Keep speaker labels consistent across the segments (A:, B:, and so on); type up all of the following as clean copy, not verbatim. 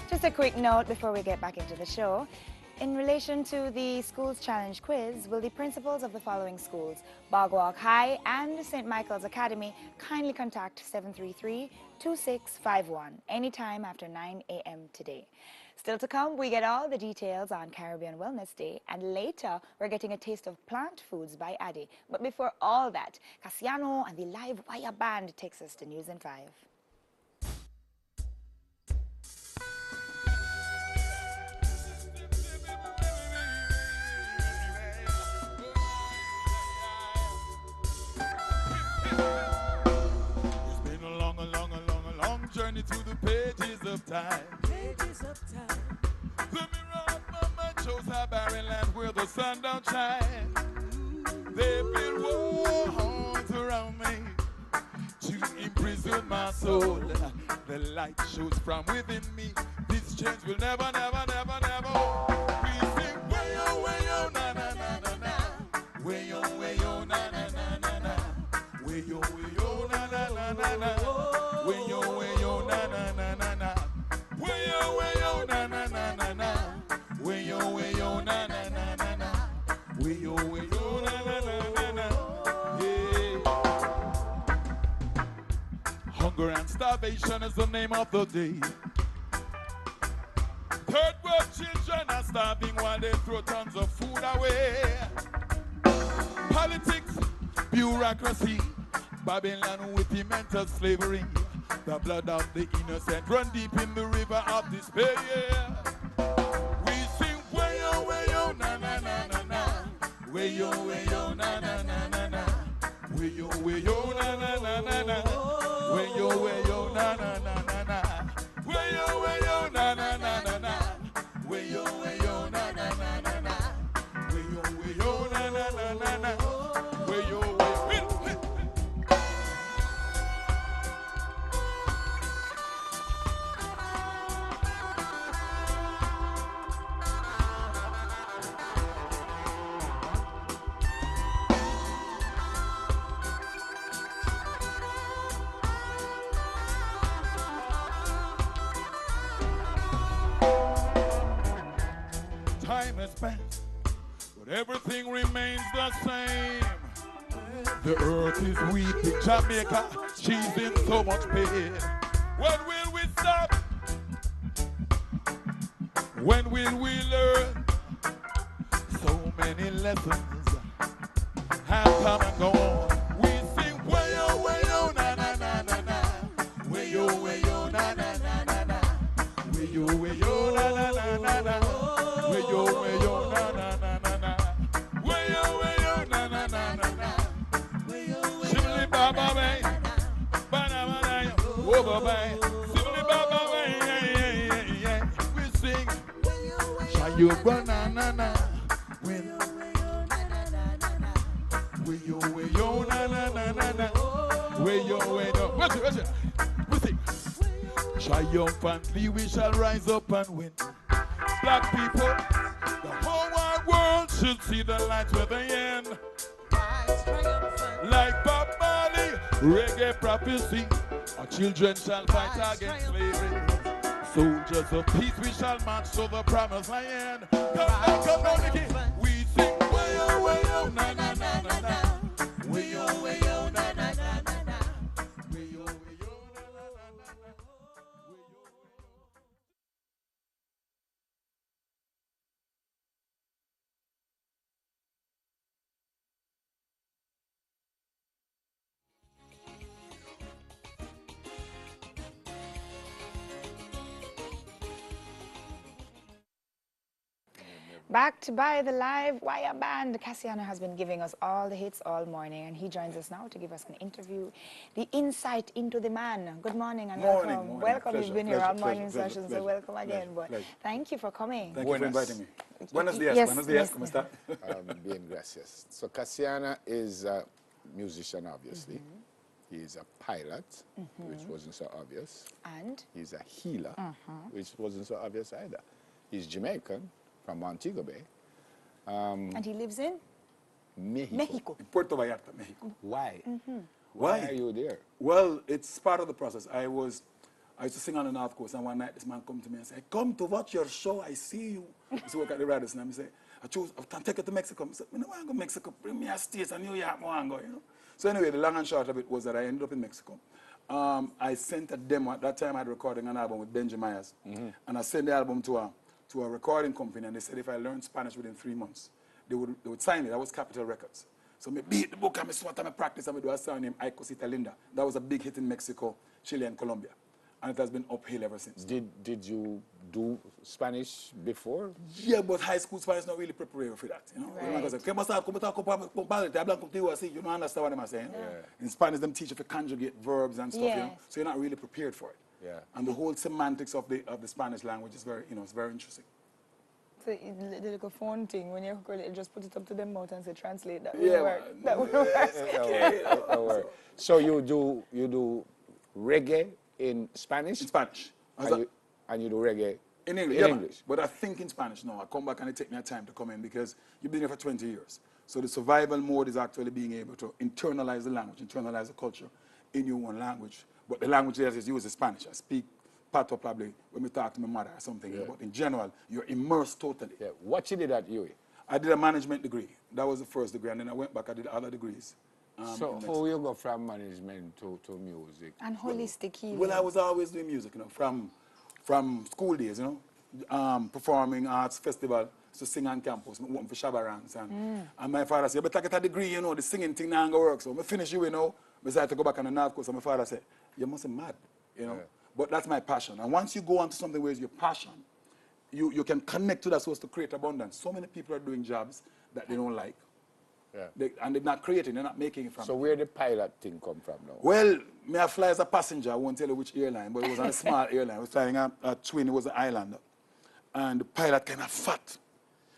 A: Just a quick note before we get back into the show. In relation to the Schools Challenge quiz, will the principals of the following schools, Bogwalk High and St. Michael's Academy, kindly contact 733-2651 anytime after 9 a.m. today. Still to come, we get all the details on Caribbean Wellness Day, and later we're getting a taste of plant foods by Addy. But before all that, Kassiano and the live wire band takes us to News in 5.
B: Journey through the pages of time. Pages of time. The mirror of my mind shows how barren land where the sun don't shine. They build walls around me to imprison my soul. The light shows from within me. This change will never, never, never, never. We sing way oh, na na na na na. Way oh, na na na na na. Way oh, na na na na na. Way oh, na na na na na. Way oh, na na na na na. Way oh, na na na na na. Way oh, na na na na na. Yeah. Hunger and starvation is the name of the day. Third world children are starving while they throw tons of food away. Politics, bureaucracy, Babylon with the mental slavery. The blood of the innocent run deep in the river of despair. We sing way oh, na na na na na. Way oh, na na na na na. Way oh, na na na na na. Way oh, na na na na na. Way oh, na na na na na. Way oh, na na na na na. Way oh, na na na na na. Way oh, time has passed, but everything remains the same. The earth is weeping, Jamaica, she's in so much pain. When will we stop? When will we learn? So many lessons have come and gone. We sing way oh, na na na na na. Way oh, na na na na na. Way oh, na na na na na. Way oh, na na na na na. Way oh, na na na na na. Shimmy baba bay, banana bay, over bay. Shimmy baba bay, yeah. We sing, shayo banana na. Way oh, na na na na na. Way oh, no. What's it? We sing, triumphantly we shall rise up and win. Black people, the whole wide world should see the light with the end. Like Bob Marley, reggae prophecy, our children shall fight against slavery. Soldiers of peace, we shall march to the promised land. Come on again. We sing way oh, na na na na na. Way oh, na na na na na. Way oh, na na na na na.
A: Backed by the live wire band, Kassiano has been giving us all the hits all morning, and he joins us now to give us an interview, the insight into the man. Good morning and welcome.
C: Morning.
A: Welcome.
C: Pleasure,
A: You've been here all morning sessions, so welcome again. But thank you for coming.
C: Thank you for inviting me. Buenos días.
A: Yes,
C: Buenos días.
A: yes,
C: ¿Cómo está?
D: Bien, gracias. So Kassiano is a musician, obviously. He is a pilot, which wasn't so obvious.
A: And?
D: He's a healer, which wasn't so obvious either. He's Jamaican, from Montego Bay.
A: And he lives in?
D: Mexico.
C: In Puerto Vallarta, Mexico.
D: Why?
C: Why
D: Why are you there?
C: Well, it's part of the process. I was I used to sing on the North Coast, and one night this man come to me and say, come to watch your show, I see you. I used to work at the Radisson, and I say, I can take you to Mexico. I said, I don't want to go to Mexico, bring me a States and New York, I want to go, you know. So anyway, the long and short of it was that I ended up in Mexico. I sent a demo. At that time, I had recording an album with Benji Myers. And I sent the album to a recording company, and they said if I learned Spanish within 3 months, they would sign it. That was Capital Records. So I beat the book, and I swat, and I practice, and I do a song named Ay Cosita Linda. That was a big hit in Mexico, Chile, and Colombia. And it has been uphill ever since.
D: Did you do Spanish before?
C: Yeah, but high school Spanish not really prepared for that, you know.
A: Right.
C: You don't understand what I'm saying.
D: Yeah.
C: In Spanish, them teach you to conjugate verbs and stuff, you know.
A: Yes.
C: So you're not really prepared for it.
D: Yeah.
C: And the whole semantics of the Spanish language is very, you know, it's very interesting.
A: So the little phone thing, when you record it, just put it up to them mouth and say translate. That
C: Yeah,
A: would work. That would work.
D: So you do reggae in Spanish?
C: In Spanish.
D: And you do reggae
C: In English,
D: in
C: yeah,
D: English?
C: man. But I think in Spanish now. I come back and it take me time to come in because you've been here for 20 years. So the survival mode is actually being able to internalize the language, internalize the culture in your own language. But the language that is used is Spanish. I speak Pato probably when we talk to my mother or something.
D: Yeah.
C: But in general, you're immersed totally.
D: Yeah. What you did at UE?
C: I did a management degree. That was the first degree. And then I went back, I did other degrees.
D: So how you go from management to music?
A: And holistic healing.
C: Well, I was always doing music, you know, from school days, you know, performing arts festival, to sing on campus, I went for Shabarangs. And my father said, but I get a degree, you know, the singing thing now go work. So I finish you know, I decided to go back on the North Coast. And my father said, you must be mad, you know.
D: Yeah.
C: But that's my passion. And once you go on to something where it's your passion, you can connect to that source to create abundance. So many people are doing jobs that they don't like.
D: Yeah.
C: And they're not creating, they're not making it from.
D: So where the pilot thing come from now?
C: Well, me I fly as a passenger. I won't tell you which airline, but it was on a small airline. I was flying a twin. It was an Islander. And the pilot kind of fat.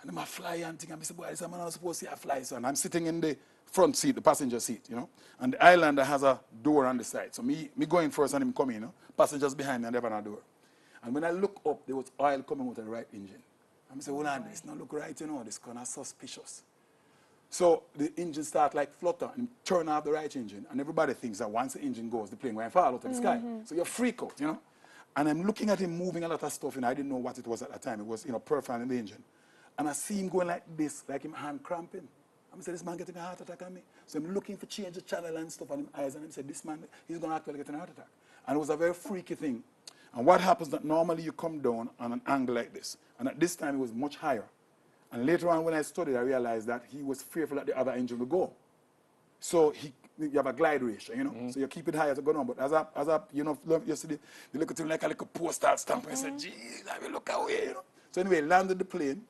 C: And then I fly and think, I said, boy, I'm not supposed to fly, so. And I'm sitting in the front seat, the passenger seat, you know. And the Islander has a door on the side. So me going first and him coming, you know. Passengers behind me and they have another door. And when I look up, there was oil coming out of the right engine. And I said, hold on, this not look right, you know. This kind of suspicious. So the engine start like flutter and turn off the right engine. And everybody thinks that once the engine goes, the plane will fall out of the sky. So you freak out, you know. And I'm looking at him moving a lot of stuff, and I didn't know what it was at the time. It was, you know, perfect in the engine. And I see him going like this, like him hand cramping. I'm saying, this man getting a heart attack on me. So I'm looking for change the channel and stuff on his eyes, and I said, this man, he's going to actually get a heart attack. And it was a very freaky thing. And what happens that normally you come down on an angle like this. And at this time, it was much higher. And later on, when I studied, I realized that he was fearful that the other engine would go. So you have a glide ratio, you know. So you keep it high as it goes on. But as a you know, you see the look at him like a little postal stamp. And I said, geez, I will look away, you know. So anyway, landed the plane.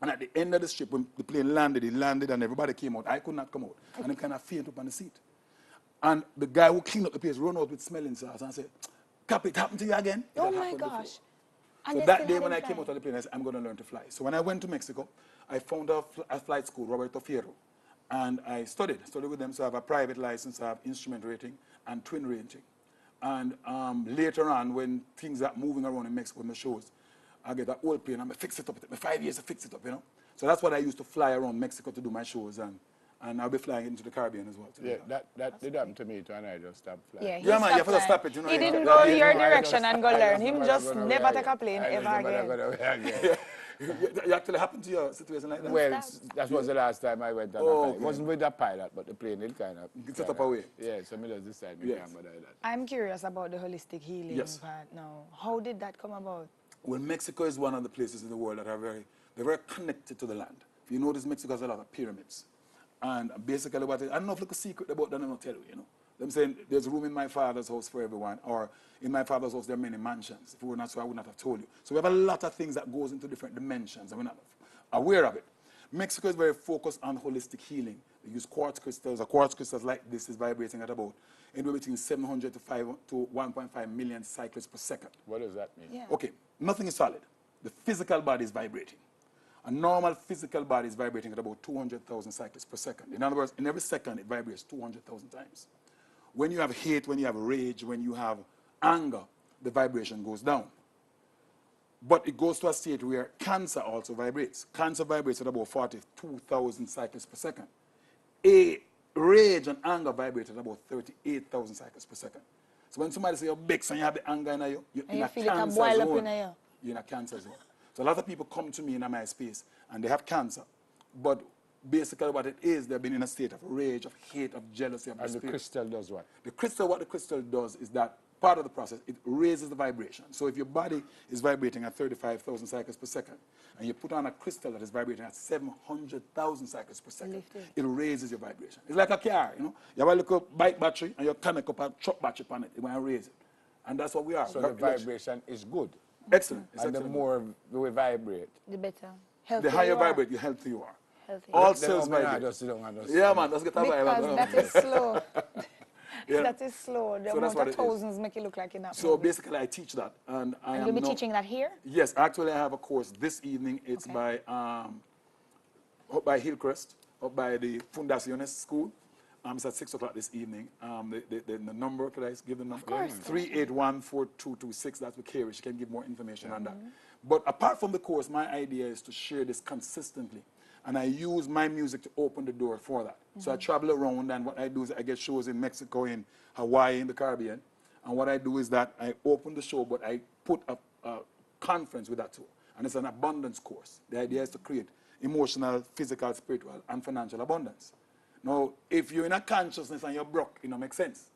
C: And at the end of the strip, when the plane landed, it landed and everybody came out. I could not come out. And I kind of fainted up on the seat. And the guy who cleaned up the place ran out with smelling salts and said, Cap, it happened to you again? It
A: Oh
C: had
A: my
C: happened
A: gosh.
C: before.
A: And
C: So
A: they
C: that
A: still
C: day
A: had
C: when
A: him
C: I came
A: fly.
C: out of the plane, I said, I'm going to learn to fly. So when I went to Mexico, I found a flight school, Roberto Fierro. And I studied with them. So I have a private license, I have instrument rating and twin rating. And later on, when things are moving around in Mexico in the shows, I get an old plane and I fix it up. It took me 5 years to fix it up, you know. So that's what I used to fly around Mexico to do my shows. And I'll be flying into the Caribbean as well.
D: Yeah, that did happen to me too, and I just stopped flying.
A: Yeah,
C: Yeah, man, you have to
A: flying.
C: stop it, you know.
A: He
C: you
A: didn't
C: know.
A: go
C: Yeah,
A: your
C: you know,
A: direction and go learn. Him just never take a plane
D: I
A: ever
D: never
A: again.
D: again.
C: Yeah. You actually happened to you a situation like that?
D: Well, that was the last time I went on a
C: Oh,
D: flight.
C: okay.
D: It wasn't with a pilot, but the plane did kind of...
C: You set up away.
D: Yeah, so me just decided me
C: Yes.
D: can't bother with that.
A: I'm curious about the holistic healing
C: Yes.
A: part now. How did that come about?
C: Well, Mexico is one of the places in the world that are they're very connected to the land. If you notice, Mexico has a lot of pyramids. And basically what I don't know if it's a secret about that, I'm not tell you, you know. Them saying there's room in my father's house for everyone, or in my father's house there are many mansions. If we were not so, I would not have told you. So we have a lot of things that goes into different dimensions, and we're not aware of it. Mexico is very focused on holistic healing. They use quartz crystals. A quartz crystal like this is vibrating at about anywhere between 700 to 1.5 million cycles per second.
D: What does that mean?
A: Yeah.
C: Okay, nothing is solid. The physical body is vibrating. A normal physical body is vibrating at about 200,000 cycles per second. In other words, in every second, it vibrates 200,000 times. When you have hate, when you have rage, when you have anger, the vibration goes down. But it goes to a state where cancer also vibrates. Cancer vibrates at about 42,000 cycles per second. Rage and anger vibrate at about 38,000 cycles per second. So when somebody say you're big and you have the anger in you, you're
A: And
C: in
A: you
C: a
A: feel it can
C: cancer
A: boil up
C: zone.
A: in you.
C: You're in a cancer zone. So a lot of people come to me in my space and they have cancer. But basically what it is, they've been in a state of rage, of hate, of jealousy, of
D: And the
C: despair.
D: crystal does what?
C: The crystal, what the crystal does is that part of the process, it raises the vibration. So if your body is vibrating at 35,000 cycles per second, and you put on a crystal that is vibrating at 700,000 cycles per second, it raises your vibration. It's like a car, you know. You have a little bike battery, and you connect up a truck battery on it. It will raise it. And that's what we are.
D: So the vibration is good.
C: Excellent. It's
D: And the
C: excellent.
D: more we vibrate,
A: The better.
C: The
A: Healthier
C: higher
A: you
C: you
A: are.
C: vibrate, the healthier you are.
A: Healthier.
C: All
D: then
C: cells
D: how many
C: vibrate.
D: just sit down and just-
C: Yeah, man, let's get that
A: Because
C: vibe.
A: that is slow.
C: Yeah.
A: That is slow. The
C: So that's
A: amount
C: what
A: of
C: it is.
A: thousands make you look like you're not
C: So
A: moving.
C: basically, I teach that. And I
A: And
C: am
A: you'll be
C: now-
A: teaching that here?
C: Yes, actually, I have a course this evening. It's
A: Okay.
C: up by Hillcrest, up by the Fundaciones School. It's at 6 o'clock this evening. The number, could I give the number? Of
A: course.
C: 381-4226. That's with Kerry. She can give more information on that. But apart from the course, my idea is to share this consistently. And I use my music to open the door for that. So I travel around, and what I do is I get shows in Mexico, in Hawaii, in the Caribbean. And what I do is that I open the show, but I put a conference with that too. And it's an abundance course. The idea is to create emotional, physical, spiritual, and financial abundance. Now, if you're in a consciousness and you're broke, it don't make sense.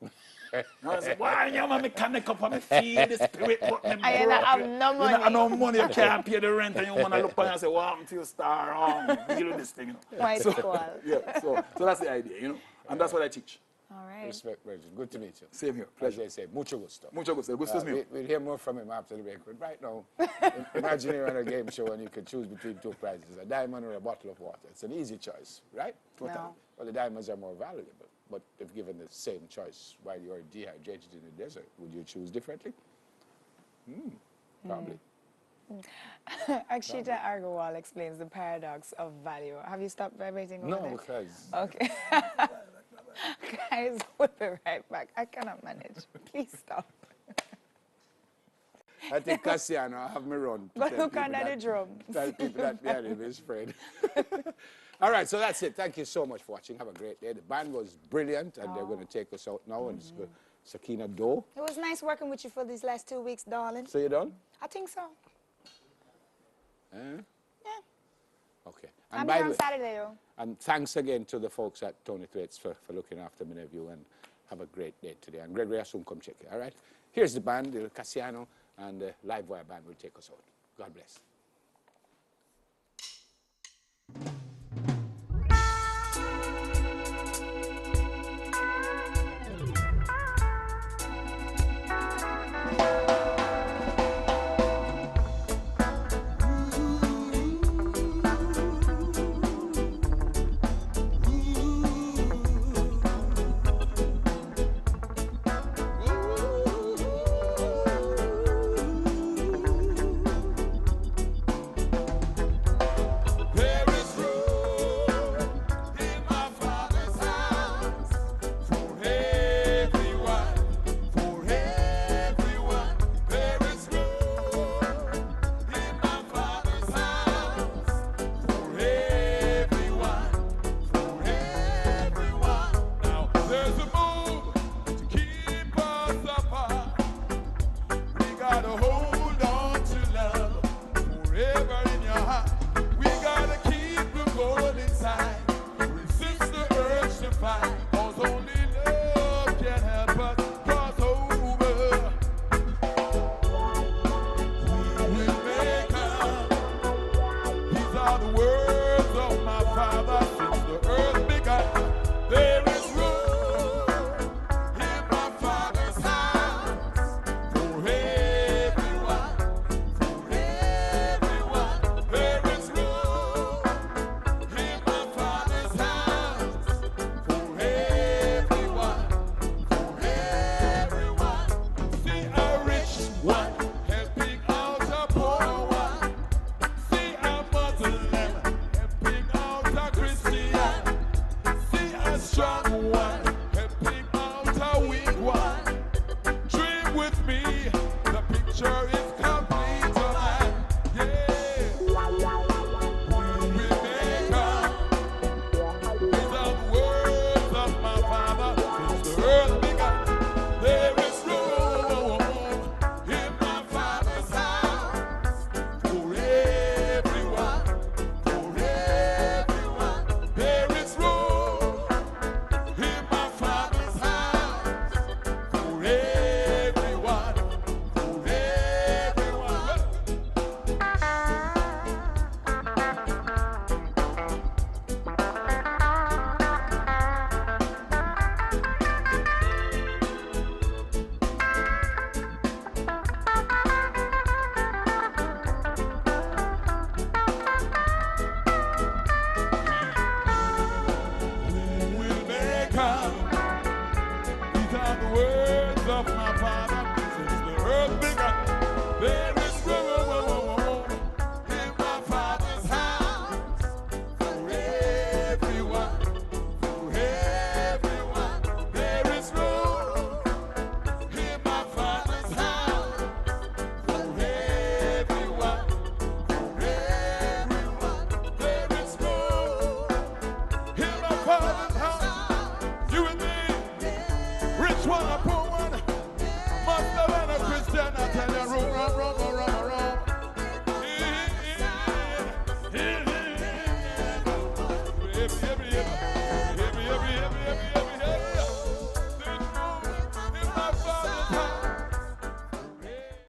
C: No, it's like, why you want me connect up and me feel the spirit, but me
A: And you don't have no
C: You don't
A: money.
C: have no money, you can't pay the rent, and you want to look on you and say, what happened to your star? Deal with this thing, you know.
A: White squall.
C: Yeah, so that's the idea, you know. And that's what I teach.
A: All right.
D: respect, Reggie. Good to meet you.
C: Same here,
D: As
C: pleasure.
D: they say, mucho gusto.
C: Mucho gusto. Gusto es mío.
D: We'll hear more from him after the break. But right now, imagine you're on a game show and you can choose between two prizes, a diamond or a bottle of water. It's an easy choice, right?
A: No.
D: Well, the diamonds are more valuable. But if given the same choice while you're dehydrated in the desert, would you choose differently? Probably.
A: Akshita Agarwal explains the paradox of value. Have you stopped vibrating over
D: No,
A: there?
D: because
A: Okay. Guys, we'll be right back. I cannot manage. Please stop.
D: I think Kassiano have me run. to
A: But
D: tell
A: look
D: people
A: under the
D: that-
A: drum.
D: Tell people that behind him is Fred. All right, so that's it. Thank you so much for watching. Have a great day. The band was brilliant, and they're going to take us out now. And it's good. Sakina Doe.
A: It was nice working with you for these last 2 weeks, darling.
D: So you done?
A: I think so.
D: Eh?
A: Yeah.
D: Okay.
A: I'm
D: by
A: here
D: the
A: on
D: way,
A: Saturday, though.
D: and thanks again to the folks at Tony Threats for looking after me and you, and have a great day today. And Gregory Asum, come check it, all right? Here's the band, the Kassiano, and the live wire band will take us out. God bless.